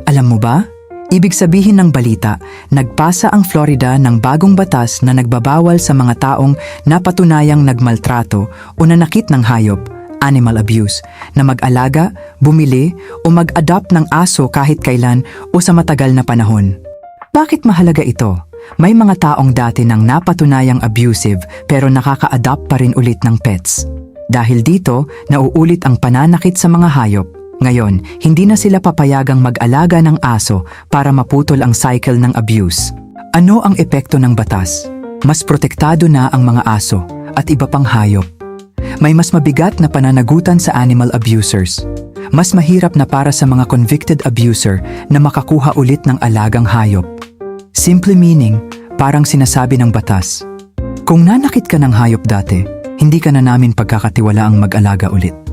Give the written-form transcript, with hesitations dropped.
Alam mo ba? Ibig sabihin ng balita, nagpasa ang Florida ng bagong batas na nagbabawal sa mga taong napatunayang nagmaltrato o nanakit ng hayop, animal abuse, na mag-alaga, bumili o mag-adopt ng aso kahit kailan o sa matagal na panahon. Bakit mahalaga ito? May mga taong dati nang napatunayang abusive pero nakaka-adopt pa rin ulit ng pets. Dahil dito, nauulit ang pananakit sa mga hayop. Ngayon, hindi na sila papayagang mag-alaga ng aso para maputol ang cycle ng abuse. Ano ang epekto ng batas? Mas protektado na ang mga aso at iba pang hayop. May mas mabigat na pananagutan sa animal abusers. Mas mahirap na para sa mga convicted abuser na makakuha ulit ng alagang hayop. Simple meaning, parang sinasabi ng batas, kung nanakit ka ng hayop dati, hindi ka na namin pagkakatiwalaang mag-alaga ulit.